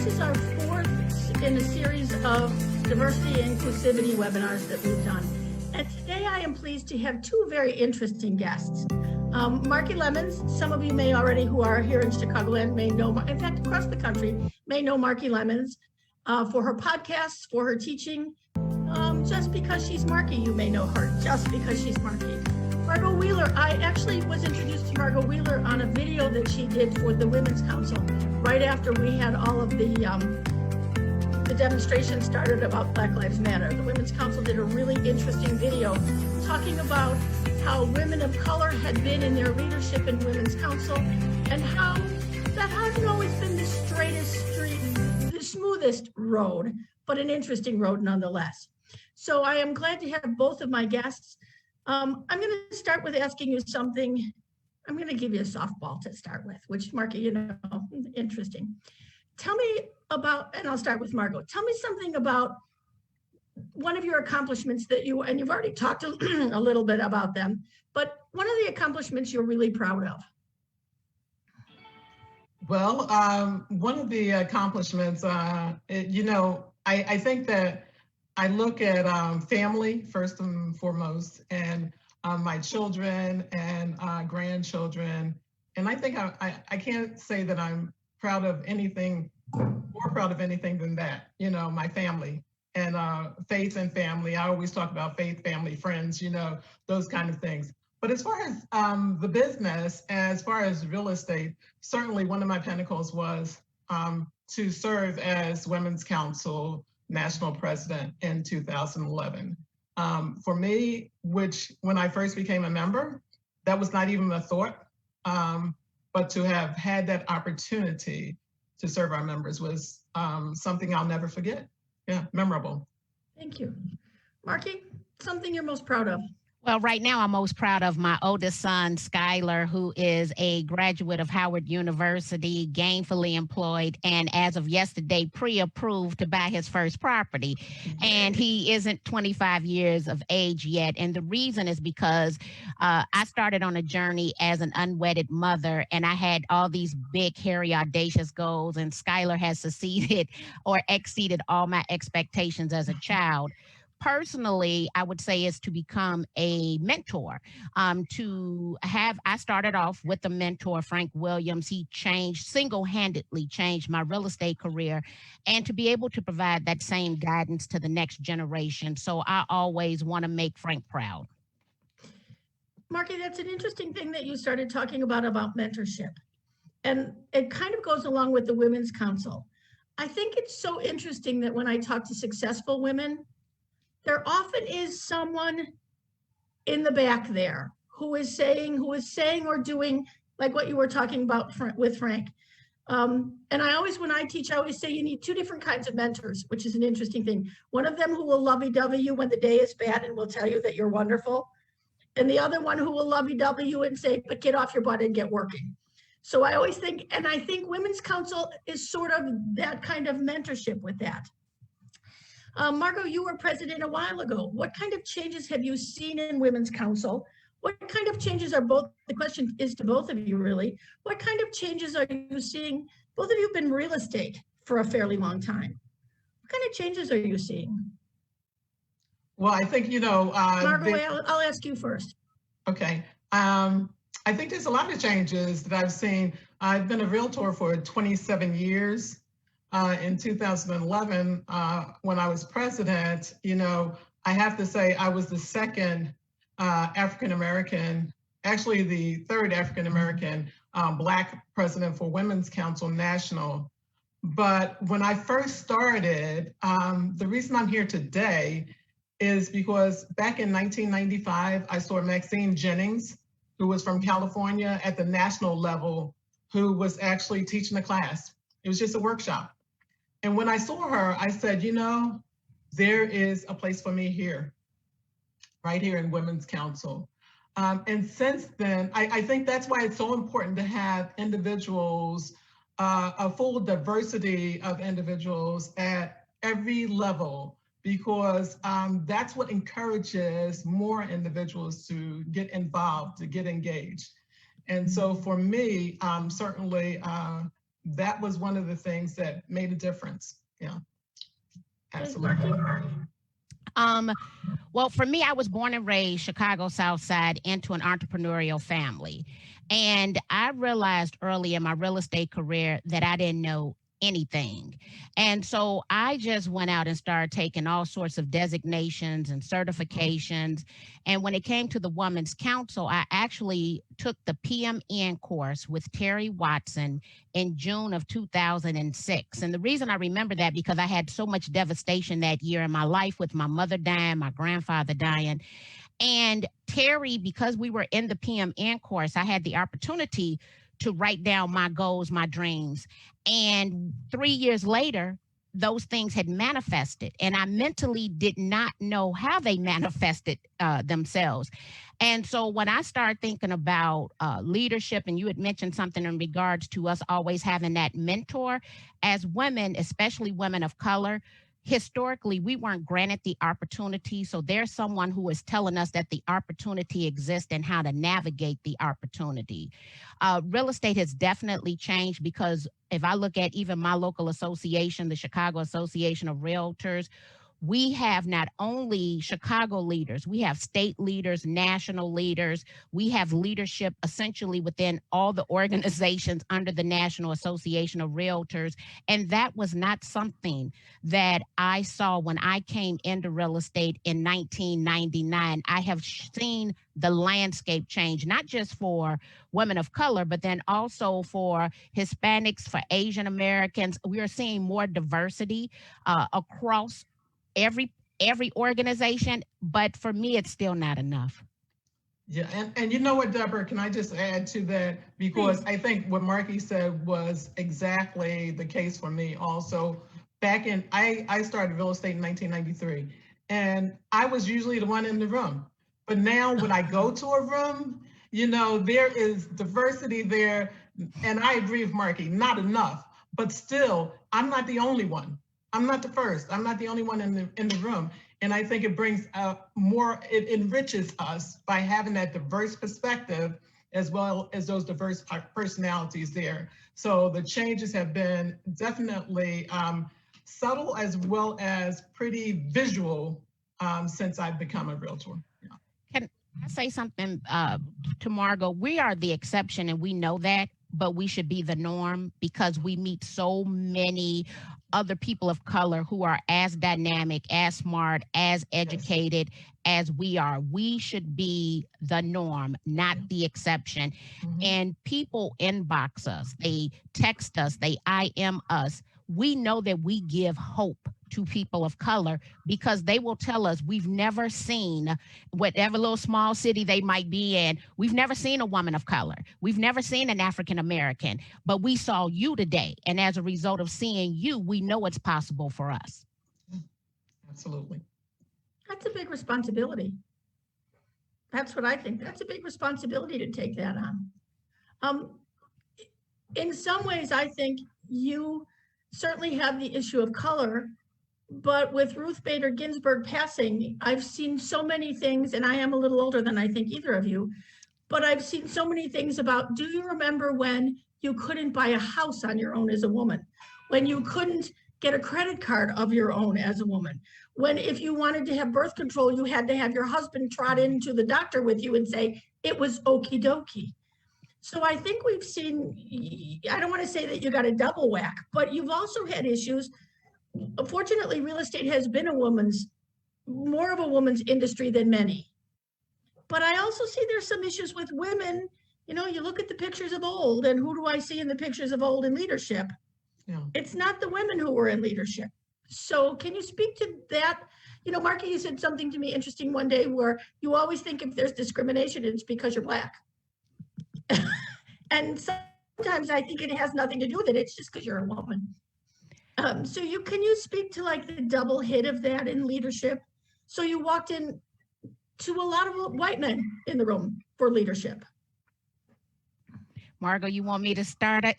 is our fourth in a series of diversity and inclusivity webinars that we've done. And today I am pleased to have two very interesting guests. Marky Lemons, some of you may already, who are here in Chicagoland, may know, in fact, across the country, may know Marky Lemons for her podcasts, for her teaching. Just because she's Marky, you may know her, just because she's Marky. Margot Wheeler, I actually was introduced to Margot Wheeler on a video that she did for the Women's Council right after we had all of the demonstration started about Black Lives Matter. The Women's Council did a really interesting video talking about how women of color had been in their leadership in Women's Council and how that hasn't always been the straightest street, the smoothest road, but an interesting road nonetheless. So I am glad to have both of my guests. I'm going to start with asking you something. I'm going to give you a softball to start with, which, Marky, you know, interesting. Tell me about, and I'll start with Margot. Tell me something about one of your accomplishments that you, and you've already talked a little bit about them, but one of the accomplishments you're really proud of. Well, one of the accomplishments, you know, I think that I look at family first and foremost, and my children and grandchildren, and I think I can't say that I'm proud of anything, more proud of anything than that. You know, my family and faith and family. I always talk about faith, family, friends, you know, those kind of things. But as far as the business, as far as real estate, certainly one of my pinnacles was to serve as Women's Council National President in 2011. For me, which when I first became a member, that was not even a thought, but to have had that opportunity to serve our members was something I'll never forget. Yeah, memorable. Thank you. Marky, something you're most proud of? Well, right now, I'm most proud of my oldest son, Skylar, who is a graduate of Howard University, gainfully employed, and as of yesterday, pre-approved to buy his first property. And he isn't 25 years of age yet. And the reason is because I started on a journey as an unwedded mother, and I had all these big, hairy, audacious goals, and Skylar has succeeded or exceeded all my expectations as a child. Personally, I would say is to become a mentor. I started off with a mentor, Frank Williams. He single-handedly changed my real estate career, and to be able to provide that same guidance to the next generation. So I always want to make Frank proud. Marky, that's an interesting thing that you started talking about mentorship. And it kind of goes along with the Women's Council. I think it's so interesting that when I talk to successful women, there often is someone in the back there who is saying or doing like what you were talking about with Frank. And I always, when I teach, I always say you need two different kinds of mentors, which is an interesting thing. One of them who will lovey-dovey you when the day is bad and will tell you that you're wonderful. And the other one who will lovey-dovey you and say, but get off your butt and get working. So I always think, and I think Women's Council is sort of that kind of mentorship with that. Margot, you were president a while ago. What kind of changes have you seen in Women's Council? What kind of changes are the question is to both of you really, what kind of changes are you seeing? Both of you have been in real estate for a fairly long time. What kind of changes are you seeing? Well, I think, you know. Margot, I'll ask you first. Okay. I think there's a lot of changes that I've seen. I've been a realtor for 27 years. In 2011, when I was president, you know, I have to say I was the second African-American, actually the third African-American Black president for Women's Council National. But when I first started, the reason I'm here today is because back in 1995, I saw Maxine Jennings, who was from California at the national level, who was actually teaching a class. It was just a workshop. And when I saw her, I said, you know, there is a place for me here, right here in Women's Council. And since then, I think that's why it's so important to have individuals, a full diversity of individuals at every level, because that's what encourages more individuals to get involved, to get engaged. And so for me, certainly that was one of the things that made a difference. Yeah, absolutely. Well, for me, I was born and raised Chicago South Side into an entrepreneurial family. And I realized early in my real estate career that I didn't know anything. And so I just went out and started taking all sorts of designations and certifications. And when it came to the Women's Council, I actually took the PMN course with Terry Watson in June of 2006. And the reason I remember that because I had so much devastation that year in my life with my mother dying, my grandfather dying. And Terry, because we were in the PMN course, I had the opportunity to write down my goals, my dreams. And 3 years later, those things had manifested. And I mentally did not know how they manifested themselves. And so when I started thinking about leadership, and you had mentioned something in regards to us always having that mentor, as women, especially women of color, historically, we weren't granted the opportunity. So there's someone who is telling us that the opportunity exists and how to navigate the opportunity. Real estate has definitely changed because if I look at even my local association, the Chicago Association of Realtors, we have not only Chicago leaders, we have state leaders, national leaders, we have leadership essentially within all the organizations under the National Association of Realtors. And that was not something that I saw when I came into real estate in 1999. I have seen the landscape change, not just for women of color, but then also for Hispanics, for Asian Americans. We are seeing more diversity across every organization, but for me, it's still not enough. Yeah, and you know what, Deborah, can I just add to that? Because I think what Marky said was exactly the case for me also. Back in, I started real estate in 1993, and I was usually the one in the room. But now when I go to a room, you know, there is diversity there, and I agree with Marky, not enough, but still, I'm not the only one. I'm not the first. I'm not the only one in the room. And I think it brings more, it enriches us by having that diverse perspective as well as those diverse personalities there. So the changes have been definitely subtle as well as pretty visual since I've become a realtor. Yeah. Can I say something to Margot? We are the exception and we know that, but we should be the norm because we meet so many other people of color who are as dynamic, as smart, as educated as we are. We should be the norm, not the exception. Mm-hmm. And people inbox us, they text us, they IM us. We know that we give hope to people of color because they will tell us we've never seen, whatever little small city they might be in, we've never seen a woman of color. We've never seen an African American, but we saw you today. And as a result of seeing you, we know it's possible for us. Absolutely. That's a big responsibility. That's what I think. That's a big responsibility to take that on. In some ways, I think you certainly have the issue of color, but with Ruth Bader Ginsburg passing, I've seen so many things, and I am a little older than I think either of you, but I've seen so many things about, do you remember when you couldn't buy a house on your own as a woman? When you couldn't get a credit card of your own as a woman? When if you wanted to have birth control, you had to have your husband trot into the doctor with you and say, it was okie dokie. So I think we've seen, I don't want to say that you got a double whack, but you've also had issues. Fortunately, real estate has been more of a woman's industry than many. But I also see there's some issues with women. You know, you look at the pictures of old, and who do I see in the pictures of old in leadership? Yeah. It's not the women who were in leadership. So can you speak to that? You know, Marky, you said something to me interesting one day where you always think if there's discrimination, it's because you're Black. And sometimes I think it has nothing to do with it. It's just because you're a woman. So can you speak to like the double hit of that in leadership? So you walked in to a lot of white men in the room for leadership. Margot, you want me to start it?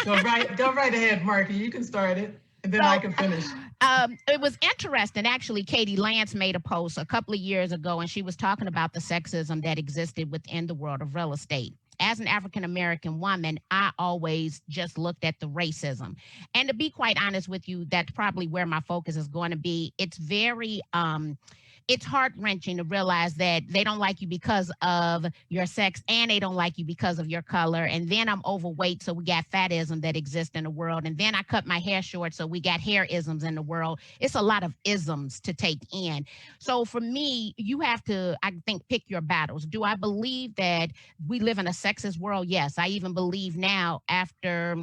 Go right ahead, Marky. You can start it, and then I can finish. It was interesting. Actually, Katie Lance made a post a couple of years ago, and she was talking about the sexism that existed within the world of real estate. as an African-American woman, I always just looked at the racism. And to be quite honest with you, that's probably where my focus is going to be. It's very, it's heart-wrenching to realize that they don't like you because of your sex and they don't like you because of your color. And then I'm overweight, so we got fatism that exists in the world. And then I cut my hair short, so we got hair isms in the world. It's a lot of isms to take in. So for me, you have to, I think, pick your battles. Do I believe that we live in a sexist world? Yes. I even believe now, after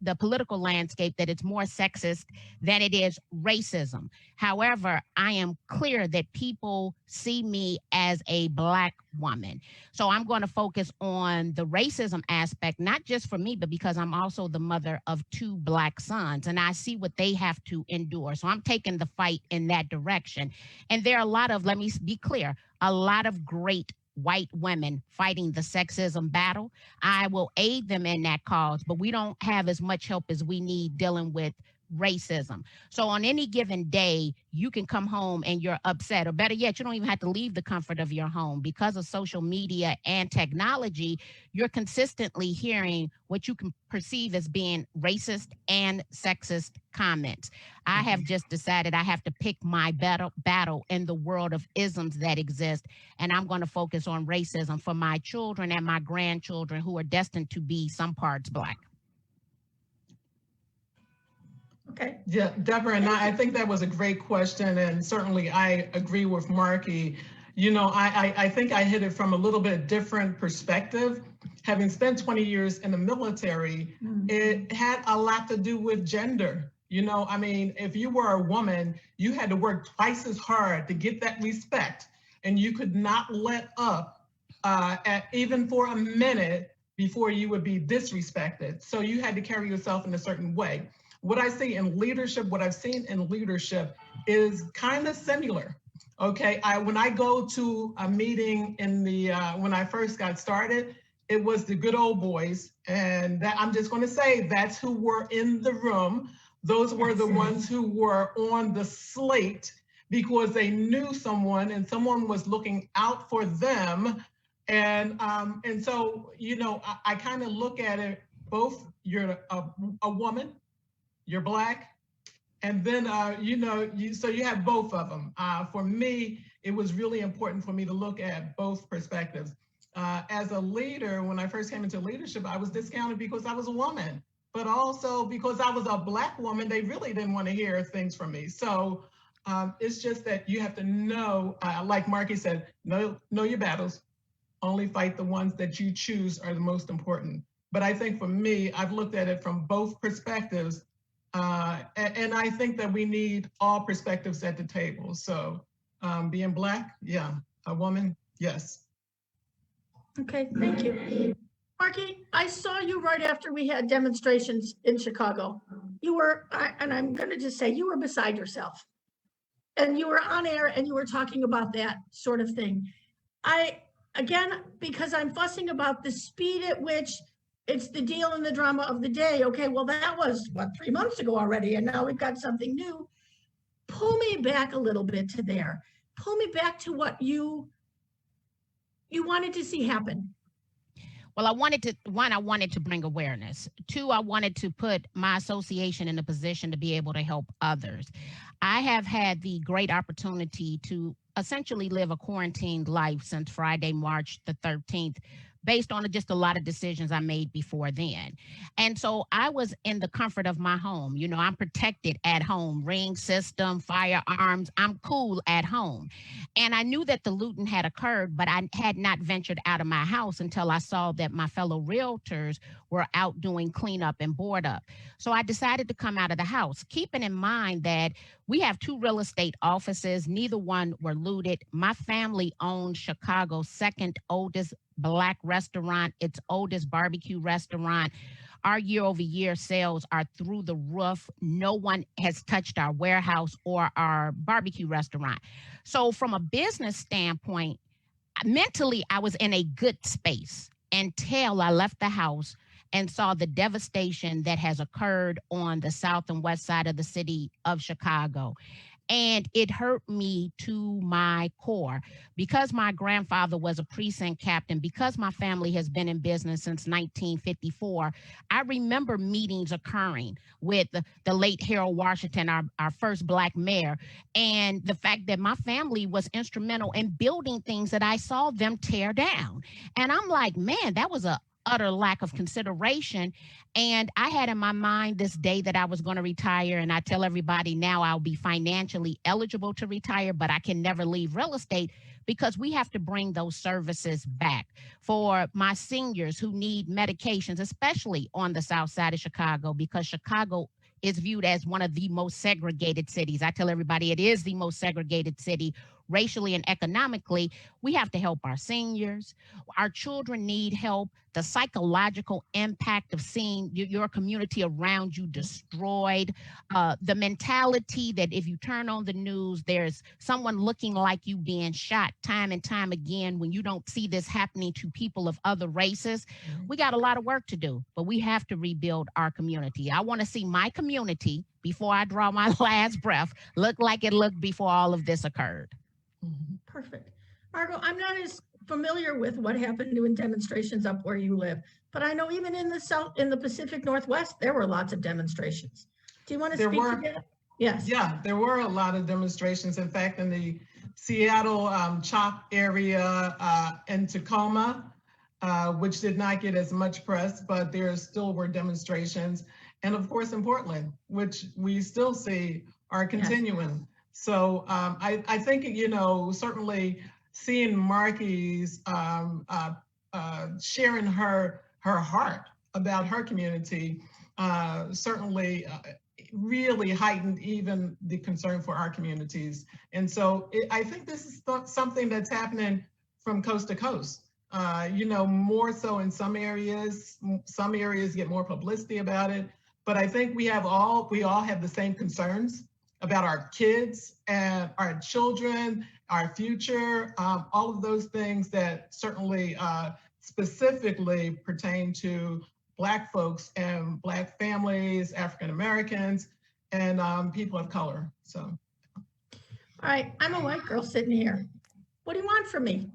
the political landscape, that it's more sexist than it is racism. However, I am clear that people see me as a Black woman. So I'm going to focus on the racism aspect, not just for me, but because I'm also the mother of 2 Black sons and I see what they have to endure. So I'm taking the fight in that direction. And there are a lot of, let me be clear, a lot of great white women fighting the sexism battle. I will aid them in that cause, but we don't have as much help as we need dealing with racism. So on any given day, you can come home and you're upset, or better yet, you don't even have to leave the comfort of your home. Because of social media and technology, you're consistently hearing what you can perceive as being racist and sexist comments. I have just decided I have to pick my battle in the world of isms that exist, and I'm going to focus on racism for my children and my grandchildren who are destined to be some parts Black. Okay. Yeah, Deborah, and I think that was a great question, and certainly I agree with Marky. You know, I think I hit it from a little bit different perspective. Having spent 20 years in the military, it had a lot to do with gender. You know, I mean, if you were a woman, you had to work twice as hard to get that respect, and you could not let up even for a minute before you would be disrespected. So you had to carry yourself in a certain way. What I see in leadership, what I've seen in leadership is kind of similar. Okay, when I go to a meeting in the, when I first got started, it was the good old boys. And that, I'm just going to say that's who were in the room. Those were the ones who were on the slate because they knew someone and someone was looking out for them. And so, you know, I kind of look at it, both you're a woman, you're Black, and then, you know, so you have both of them. For me, it was really important for me to look at both perspectives. As a leader, when I first came into leadership, I was discounted because I was a woman, but also because I was a Black woman, they really didn't want to hear things from me. So it's just that you have to know, like Marky said, know your battles, only fight the ones that you choose are the most important. But I think for me, I've looked at it from both perspectives. And I think that we need all perspectives at the table. So being Black, yeah. A woman, yes. Okay, thank you. Marky, I saw you right after we had demonstrations in Chicago. You were, and I'm going to just say, you were beside yourself. And you were on air and you were talking about that sort of thing. Again, because I'm fussing about the speed at which it's the deal and the drama of the day. Okay, well, that was, 3 months ago already, and now we've got something new. Pull me back a little bit to there. Pull me back to what you wanted to see happen. Well, I wanted to bring awareness. 2, I wanted to put my association in a position to be able to help others. I have had the great opportunity to essentially live a quarantined life since Friday, March the 13th, based on just a lot of decisions I made before then. And so I was in the comfort of my home. You know, I'm protected at home, ring system, firearms, I'm cool at home. And I knew that the looting had occurred, but I had not ventured out of my house until I saw that my fellow realtors were out doing cleanup and board up. So I decided to come out of the house, keeping in mind that we have 2 real estate offices, neither one were looted. My family owned Chicago's second oldest Black restaurant, its oldest barbecue restaurant. Our year-over-year sales are through the roof. No one has touched our warehouse or our barbecue restaurant. So from a business standpoint, mentally, I was in a good space until I left the house and saw the devastation that has occurred on the south and west side of the city of Chicago. And it hurt me to my core because my grandfather was a precinct captain, because my family has been in business since 1954. I remember meetings occurring with the late Harold Washington, our first Black mayor, and the fact that my family was instrumental in building things that I saw them tear down. And I'm like, man, that was a utter lack of consideration. And I had in my mind this day that I was going to retire. And I tell everybody now I'll be financially eligible to retire, but I can never leave real estate because we have to bring those services back for my seniors who need medications, especially on the south side of Chicago, because Chicago is viewed as one of the most segregated cities. I tell everybody it is the most segregated city racially and economically. We have to help our seniors. Our children need help. The psychological impact of seeing your community around you destroyed, the mentality that if you turn on the news, there's someone looking like you being shot time and time again when you don't see this happening to people of other races. We got a lot of work to do, but we have to rebuild our community. I want to see my community, before I draw my last breath, look like it looked before all of this occurred. Perfect. Margot, I'm not as familiar with what happened in demonstrations up where you live, but I know even in the South, in the Pacific Northwest, there were lots of demonstrations. Do you want to speak to that? Yes. Yeah, there were a lot of demonstrations. In fact, in the Seattle CHOP area in Tacoma, which did not get as much press, but there still were demonstrations. And of course in Portland, which we still see are continuing. Yes. So I think, you know, certainly seeing Markie's sharing her heart about her community certainly really heightened even the concern for our communities. And so I think this is something that's happening from coast to coast. You know, more so in some areas get more publicity about it, but I think we all have the same concerns about our kids and our children, our future, all of those things that certainly specifically pertain to Black folks and Black families, African Americans, and people of color. So, all right, I'm a white girl sitting here. What do you want from me?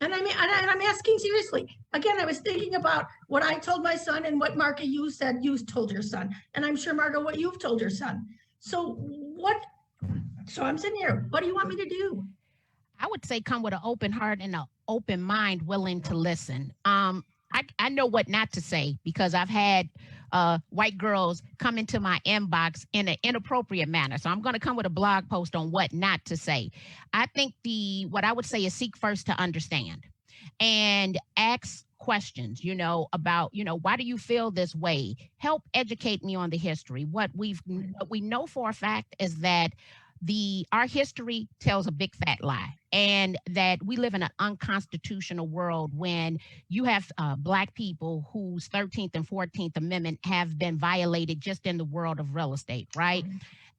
And I mean, and I'm asking seriously. Again, I was thinking about what I told my son and what Margot you said you told your son, and I'm sure Margot what you've told your son. So I'm sitting here. What do you want me to do? I would say come with an open heart and an open mind, willing to listen. I know what not to say because I've had white girls come into my inbox in an inappropriate manner. So I'm going to come with a blog post on what not to say. I think what I would say is seek first to understand and ask questions, you know, about, you know, why do you feel this way? Help educate me on the history. What we know for a fact is that our history tells a big fat lie, and that we live in an unconstitutional world when you have Black people whose 13th and 14th Amendment have been violated just in the world of real estate, right?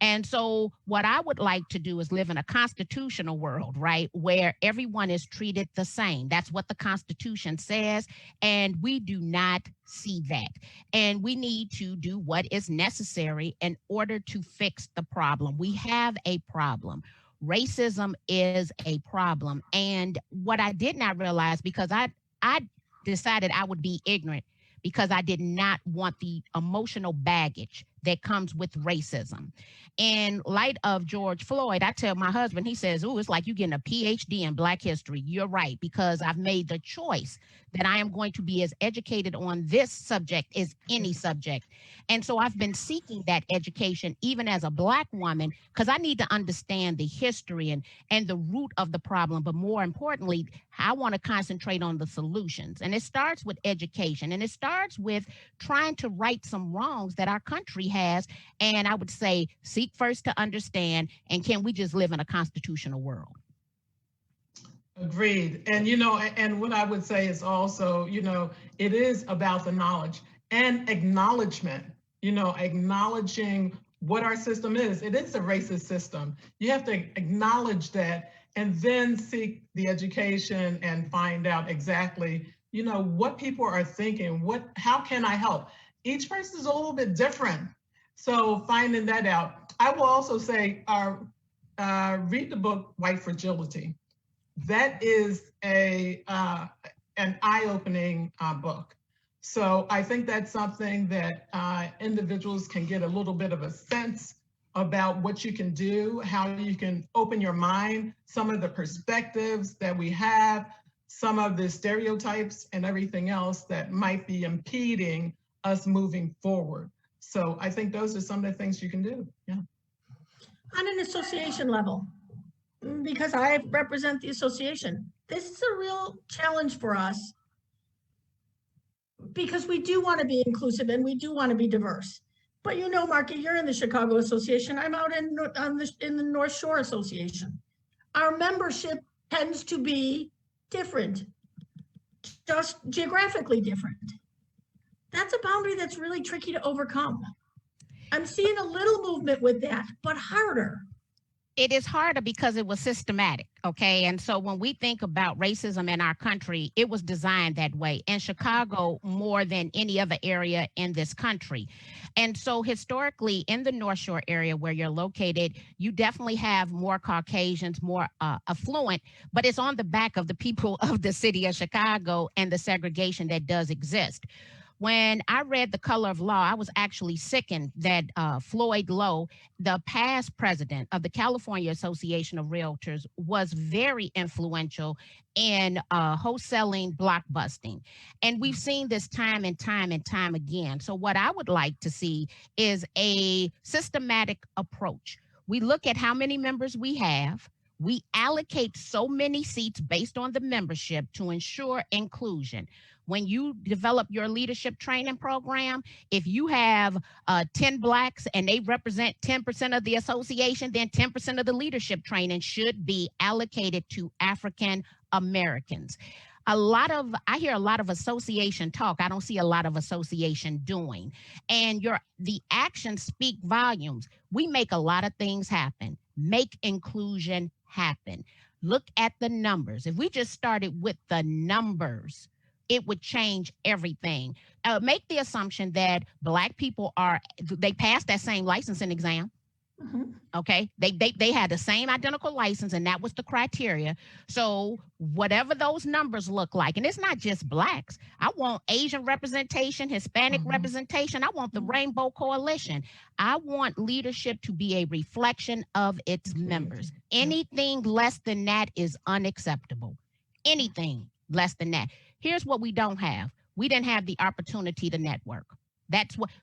And so what I would like to do is live in a constitutional world, right, where everyone is treated the same. That's what the Constitution says, and we do not see that. And we need to do what is necessary in order to fix the problem. We have a problem. Racism is a problem. And what I did not realize, because I decided I would be ignorant because I did not want the emotional baggage that comes with racism. In light of George Floyd, I tell my husband, he says, "Oh, it's like you getting a PhD in Black history." You're right, because I've made the choice that I am going to be as educated on this subject as any subject. And so I've been seeking that education even as a Black woman, because I need to understand the history and the root of the problem. But more importantly, I want to concentrate on the solutions. And it starts with education, and it starts with trying to right some wrongs that our country has. And I would say, seek first to understand, and can we just live in a constitutional world? Agreed. And, you know, and what I would say is also, you know, it is about the knowledge and acknowledgement, you know, acknowledging what our system is. It is a racist system. You have to acknowledge that and then seek the education and find out exactly, you know, what people are thinking, how can I help? Each person is a little bit different. So finding that out. I will also say read the book White Fragility. That is an eye-opening book. So I think that's something that individuals can get a little bit of a sense about what you can do, how you can open your mind, some of the perspectives that we have, some of the stereotypes and everything else that might be impeding us moving forward. So I think those are some of the things you can do. Yeah. On an association level, because I represent the association, this is a real challenge for us because we do want to be inclusive and we do want to be diverse. But you know, Marky, you're in the Chicago Association. I'm out in the North Shore Association. Our membership tends to be different, just geographically different. That's a boundary that's really tricky to overcome. I'm seeing a little movement with that, but harder. It is harder because it was systematic, okay? And so when we think about racism in our country, it was designed that way. In Chicago, more than any other area in this country. And so historically, in the North Shore area where you're located, you definitely have more Caucasians, more affluent, but it's on the back of the people of the city of Chicago and the segregation that does exist. When I read The Color of Law, I was actually sickened that Floyd Lowe, the past president of the California Association of Realtors, was very influential in wholesaling blockbusting. And we've seen this time and time and time again. So what I would like to see is a systematic approach. We look at how many members we have. We allocate so many seats based on the membership to ensure inclusion. When you develop your leadership training program, if you have 10 Blacks and they represent 10% of the association, then 10% of the leadership training should be allocated to African Americans. I hear a lot of association talk. I don't see a lot of association doing. And the actions speak volumes. We make a lot of things happen. Make inclusion happen. Look at the numbers. If we just started with the numbers, it would change everything. Make the assumption that Black people they passed that same licensing exam. Mm-hmm. Okay, they had the same identical license, and that was the criteria. So whatever those numbers look like, and it's not just Blacks. I want Asian representation, Hispanic representation. I want the Rainbow Coalition. I want leadership to be a reflection of its members. Anything less than that is unacceptable. Anything less than that. Here's what we don't have. We didn't have the opportunity to network.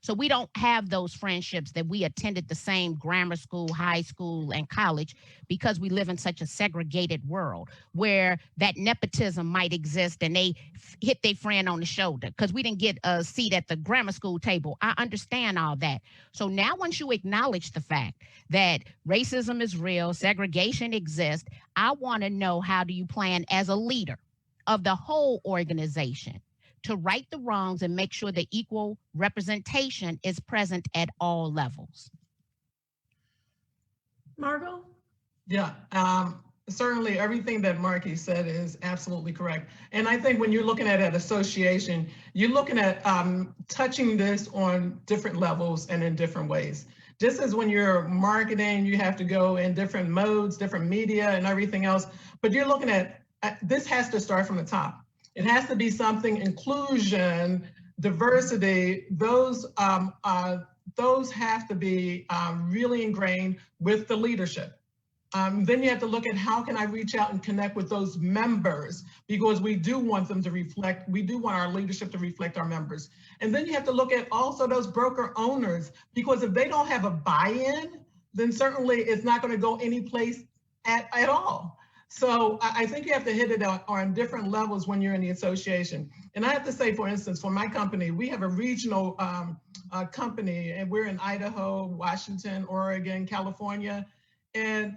So we don't have those friendships that we attended the same grammar school, high school, and college because we live in such a segregated world where that nepotism might exist and they hit their friend on the shoulder because we didn't get a seat at the grammar school table. I understand all that. So now once you acknowledge the fact that racism is real, segregation exists, I want to know, how do you plan as a leader of the whole organization to right the wrongs and make sure that equal representation is present at all levels? Margot? Yeah, certainly everything that Marky said is absolutely correct. And I think when you're looking at an association, you're looking at touching this on different levels and in different ways. Just as when you're marketing, you have to go in different modes, different media and everything else, but you're looking at, this has to start from the top. It has to be something, inclusion, diversity, those have to be really ingrained with the leadership. Then you have to look at how can I reach out and connect with those members, because we do want them to reflect, we do want our leadership to reflect our members. And then you have to look at also those broker owners, because if they don't have a buy-in, then certainly it's not going to go any place at all. So I think you have to hit it on different levels when you're in the association. And I have to say, for instance, for my company, we have a regional company, and we're in Idaho, Washington, Oregon, California. And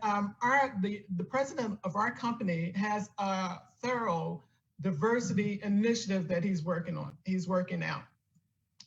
the president of our company has a thorough diversity initiative that he's working on. He's working out.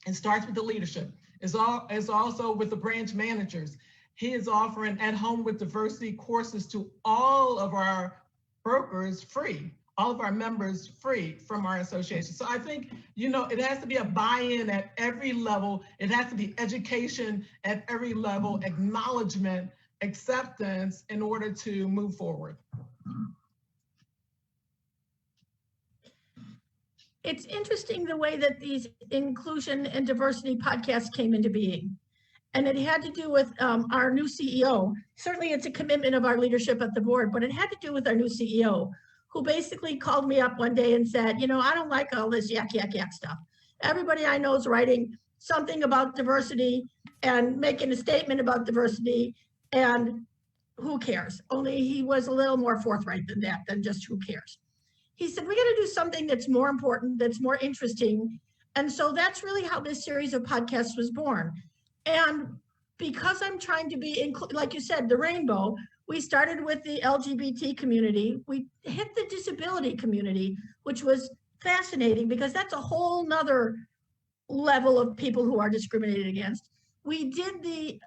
It starts with the leadership. It's also with the branch managers. He is offering At Home with Diversity courses to all of our brokers free, all of our members free from our association. So I think, it has to be a buy-in at every level. It has to be education at every level, acknowledgement acceptance in order to move forward. It's interesting the way that these inclusion and diversity podcasts came into being. And it had to do with our new CEO. Certainly it's a commitment of our leadership at the board, but it had to do with our new CEO, who basically called me up one day and said, you know, I don't like all this yak stuff. Everybody I know is writing something about diversity and making a statement about diversity, and who cares? Only he was a little more forthright than that, than just who cares. He said, we got to do something that's more important, that's more interesting. And so that's really how this series of podcasts was born. And because I'm trying to be, like you said, the rainbow, we started with the LGBT community. We hit the disability community, which was fascinating because that's a whole nother level of people who are discriminated against. We did the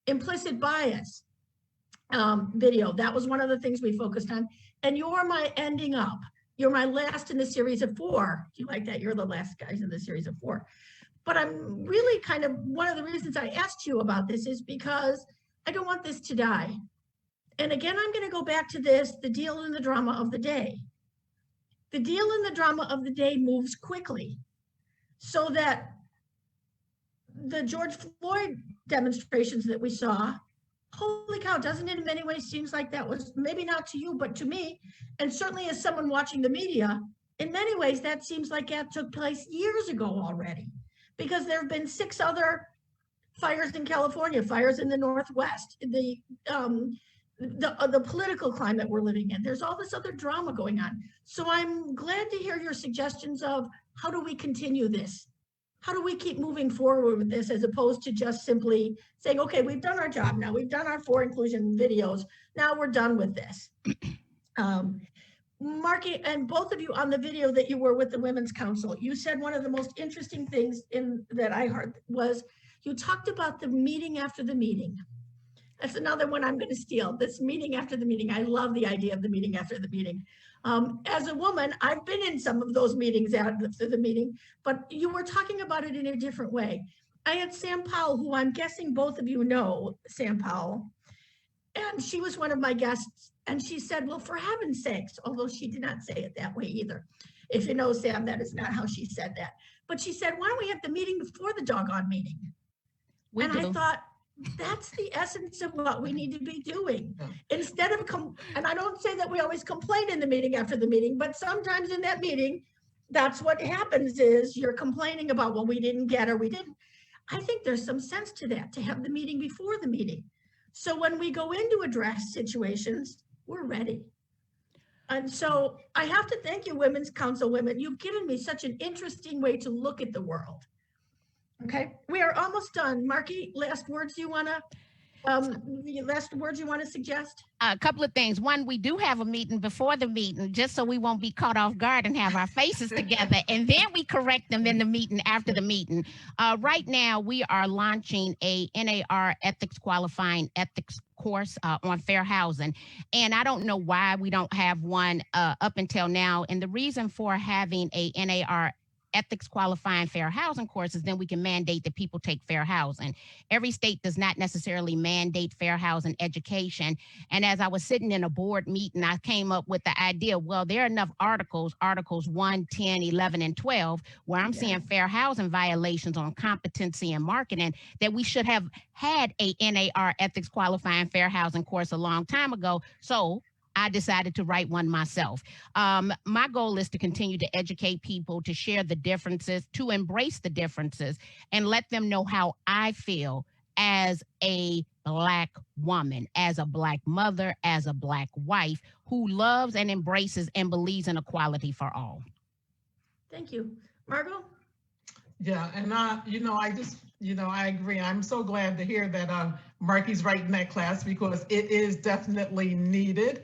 implicit bias video. That was one of the things we focused on. And you're my ending up. You're my last in the series of 4. Do you like that? You're the last guys in the series of 4. But I'm really kind of, one of the reasons I asked you about this is because I don't want this to die. And again, I'm going to go back to this, the deal and the drama of the day. The deal and the drama of the day moves quickly so that the George Floyd demonstrations that we saw, holy cow, doesn't it in many ways seems like that was, maybe not to you, but to me, and certainly as someone watching the media, in many ways that seems like that took place years ago already, because there have been 6 other fires in California, fires in the Northwest, the political climate we're living in. There's all this other drama going on. So I'm glad to hear your suggestions of how do we continue this? How do we keep moving forward with this as opposed to just simply saying, okay, we've done our job now. We've done our 4 inclusion videos. Now we're done with this. Marky, and both of you on the video that you were with the Women's Council, you said one of the most interesting things that I heard was you talked about the meeting after the meeting. That's another one I'm going to steal, this meeting after the meeting. I love the idea of the meeting after the meeting. As a woman, I've been in some of those meetings after the meeting, but you were talking about it in a different way. I had Sam Powell, who I'm guessing both of you know, Sam Powell, and she was one of my guests, and she said, well, for heaven's sakes, although she did not say it that way either. If you know Sam, that is not how she said that. But she said, why don't we have the meeting before the doggone meeting? I thought, that's the essence of what we need to be doing. Instead of, and I don't say that we always complain in the meeting after the meeting, but sometimes in that meeting, that's what happens is you're complaining about what we didn't get or we didn't. I think there's some sense to that, to have the meeting before the meeting. So when we go into address situations, we're ready. And so I have to thank you, Women's Council women. You've given me such an interesting way to look at the world. Okay, we are almost done. Marky, last words you want to suggest? A couple of things. One, we do have a meeting before the meeting, just so we won't be caught off guard and have our faces together. And then we correct them in the meeting after the meeting. Right now, we are launching a NAR ethics qualifying ethics course on fair housing. And I don't know why we don't have one up until now. And the reason for having a NAR ethics qualifying fair housing courses, then we can mandate that people take fair housing. Every state does not necessarily mandate fair housing education. And as I was sitting in a board meeting, I came up with the idea, well, there are enough articles 1, 10, 11, and 12, where I'm seeing fair housing violations on competency and marketing, that we should have had a NAR ethics qualifying fair housing course a long time ago. So I decided to write one myself. My goal is to continue to educate people, to share the differences, to embrace the differences, and let them know how I feel as a Black woman, as a Black mother, as a Black wife who loves and embraces and believes in equality for all. Thank you. Margot? Yeah, and I agree. I'm so glad to hear that Marky's writing that class, because it is definitely needed.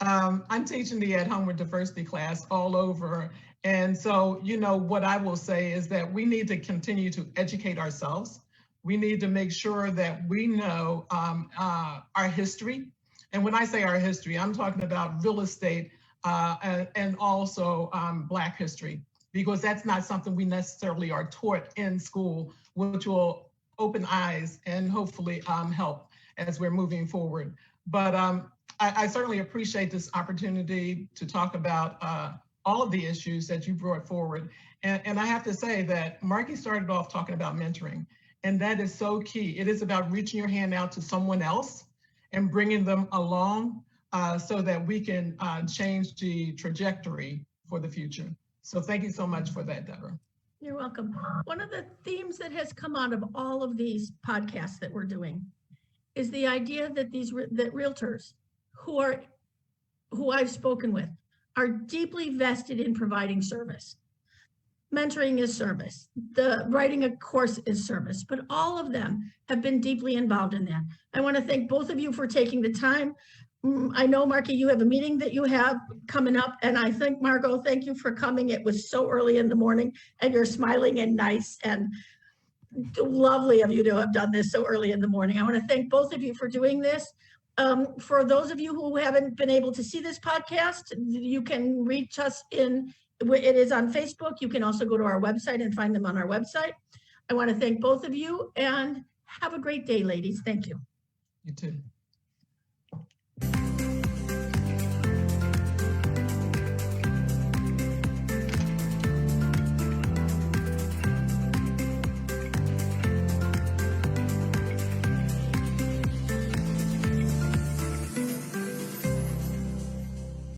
I'm teaching the At Home with Diversity class all over. And so, what I will say is that we need to continue to educate ourselves. We need to make sure that we know our history. And when I say our history, I'm talking about real estate and also Black history, because that's not something we necessarily are taught in school, which will open eyes and hopefully help. as we're moving forward. But I certainly appreciate this opportunity to talk about all of the issues that you brought forward. And I have to say that Marky started off talking about mentoring, and that is so key. It is about reaching your hand out to someone else and bringing them along so that we can change the trajectory for the future. So thank you so much for that, Deborah. You're welcome. One of the themes that has come out of all of these podcasts that we're doing is the idea that that realtors who I've spoken with are deeply vested in providing service. Mentoring is service. The writing a course is service, but all of them have been deeply involved in that. I want to thank both of you for taking the time. I know, Marky, you have a meeting that you have coming up, and I think, Margot, thank you for coming. It was so early in the morning, and you're smiling and nice and lovely of you to have done this so early in the morning. I want to thank both of you for doing this. For those of you who haven't been able to see this podcast, you can reach us it is on Facebook. You can also go to our website and find them on our website. I want to thank both of you and have a great day, ladies. Thank you. You too.